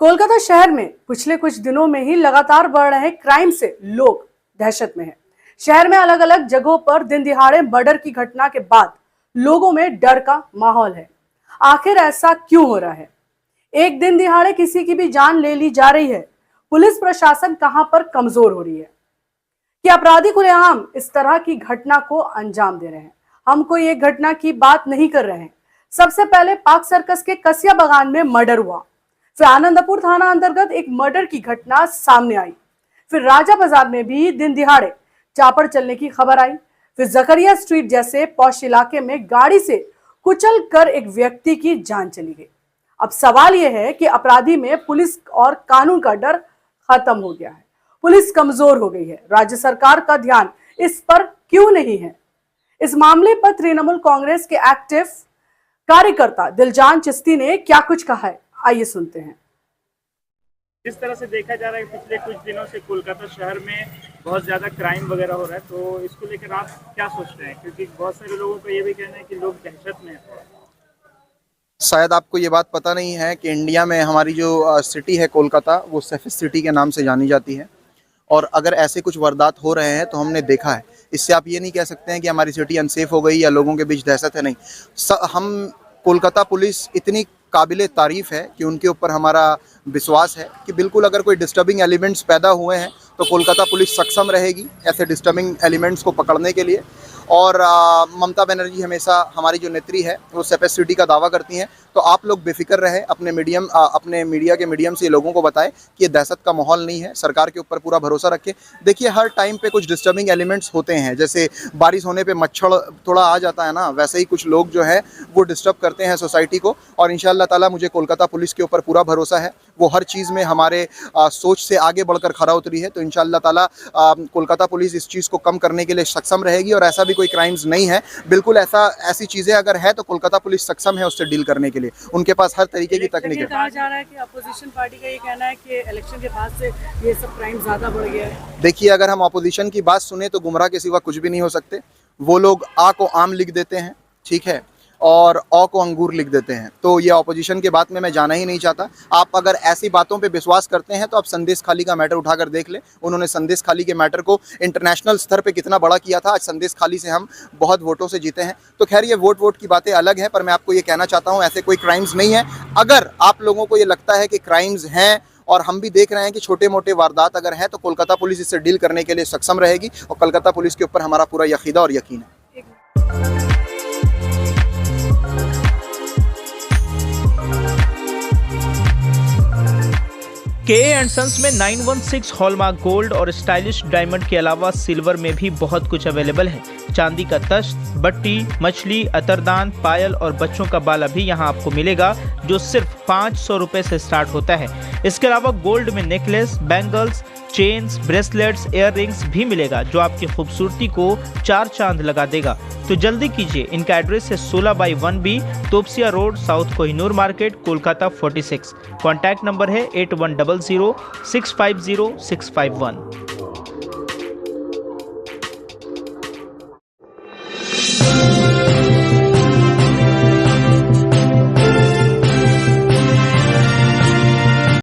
कोलकाता शहर में पिछले कुछ दिनों में ही लगातार बढ़ रहे क्राइम से लोग दहशत में हैं। शहर में अलग अलग जगहों पर दिन दिहाड़े मर्डर की घटना के बाद लोगों में डर का माहौल है। आखिर ऐसा क्यों हो रहा है? एक दिन दिहाड़े किसी की भी जान ले ली जा रही है। पुलिस प्रशासन कहां पर कमजोर हो रही है कि अपराधी खुलेआम इस तरह की घटना को अंजाम दे रहे हैं? हम कोई एक घटना की बात नहीं कर रहे हैं। सबसे पहले पार्क सर्कस के कसिया बागान में मर्डर हुआ, फिर आनंदपुर थाना अंतर्गत एक मर्डर की घटना सामने आई, फिर राजा बाजार में भी दिन दिहाड़े चापड़ चलने की खबर आई, फिर जकरिया स्ट्रीट जैसे पॉश इलाके में गाड़ी से कुचल कर एक व्यक्ति की जान चली गई। अब सवाल यह है कि अपराधी में पुलिस और कानून का डर खत्म हो गया है। पुलिस कमजोर हो गई है। राज्य सरकार का ध्यान इस पर क्यों नहीं है? इस मामले पर तृणमूल कांग्रेस के एक्टिव कार्यकर्ता दिलजान चिश्ती ने क्या कुछ कहा है, आइए सुनते हैं। जिस तरह से देखा जा रहा है पिछले कुछ दिनों से कोलकाता शहर में बहुत ज़्यादा क्राइम वगैरह हो रहा है, तो इसको लेकर आप क्या सोचते हैं? क्योंकि बहुत सारे लोगों का ये भी कहना है कि लोग दहशत में हैं। शायद आपको ये बात पता नहीं है कि इंडिया में हमारी जो सिटी है कोलकाता, वो सेफेस्ट सिटी के नाम से जानी जाती है। और अगर ऐसे कुछ वारदात हो रहे हैं तो हमने देखा है। इससे आप ये नहीं कह सकते हैं कि हमारी सिटी अनसेफ हो गई या लोगों के बीच दहशत है। नहीं, हम कोलकाता पुलिस इतनी काबिले तारीफ़ है कि उनके ऊपर हमारा विश्वास है कि बिल्कुल अगर कोई डिस्टर्बिंग एलिमेंट्स पैदा हुए हैं तो कोलकाता पुलिस सक्षम रहेगी ऐसे डिस्टर्बिंग एलिमेंट्स को पकड़ने के लिए। और ममता बनर्जी हमेशा हमारी जो नेत्री है वो सेफेस्ट सिटी का दावा करती हैं। तो आप लोग बेफिक्र रहें, अपने मीडिया के मीडियम से लोगों को बताएं कि ये दहशत का माहौल नहीं है। सरकार के ऊपर पूरा भरोसा रखें। देखिए, हर टाइम पे कुछ डिस्टर्बिंग एलिमेंट्स होते हैं। जैसे बारिश होने पे मच्छर थोड़ा आ जाता है ना, वैसे ही कुछ लोग जो है वो डिस्टर्ब करते हैं सोसाइटी को। और इंशाअल्लाह ताला मुझे कोलकाता पुलिस के ऊपर पूरा भरोसा है। वो हर चीज़ में हमारे सोच से आगे बढ़कर खरा उतरी है। तो इंशाअल्लाह ताला कोलकाता पुलिस इस चीज़ को कम करने के लिए सक्षम रहेगी। और ऐसा भी कोई क्राइम्स नहीं है, बिल्कुल ऐसी चीज़ें अगर है तो कोलकाता पुलिस सक्षम है उससे डील करने के लिए। उनके पास हर तरीके की तकनीक है। कहा जा रहा है कि अपोजिशन पार्टी का ये कहना है कि इलेक्शन के बाद से ये सब क्राइम ज़्यादा बढ़ गया है। देखिए, अगर हम अपोजिशन की बात सुने तो गुमराह के सिवा कुछ भी नहीं हो सकते। वो लोग आ को आम लिख देते हैं, ठीक है, और औ को अंगूर लिख देते हैं। तो ये अपोजिशन के बात में मैं जाना ही नहीं चाहता। आप अगर ऐसी बातों पे विश्वास करते हैं तो आप संदेश खाली का मैटर उठाकर देख लें। उन्होंने संदेश खाली के मैटर को इंटरनेशनल स्तर पे कितना बड़ा किया था। आज संदेश खाली से हम बहुत वोटों से जीते हैं। तो खैर, ये वोट की बातें अलग है, पर मैं आपको ये कहना चाहता हूँ ऐसे कोई क्राइम्स नहीं है। अगर आप लोगों को ये लगता है कि क्राइम्स हैं और हम भी देख रहे हैं कि छोटे मोटे वारदात अगर हैं, तो कोलकाता पुलिस इससे डील करने के लिए सक्षम रहेगी। और कोलकाता पुलिस के ऊपर हमारा पूरा यकीदा और यकीन है। के सन्स में 916 हॉलमार्क गोल्ड और स्टाइलिश डायमंड के अलावा सिल्वर में भी बहुत कुछ अवेलेबल है। चांदी का तश्त, बट्टी, मछली, अतरदान, पायल और बच्चों का बाला भी यहाँ आपको मिलेगा, जो सिर्फ 500 रुपए से स्टार्ट होता है। इसके अलावा गोल्ड में necklace, bangles, chains, bracelets, ear rings भी मिलेगा, जो आपकी खूबसूरती को 4 चांद लगा देगा। तो जल्दी कीजिए, इनका एड्रेस है 16/1B Topsia road, south Kohinoor market, Kolkata 46। Contact number है 8100 650 651।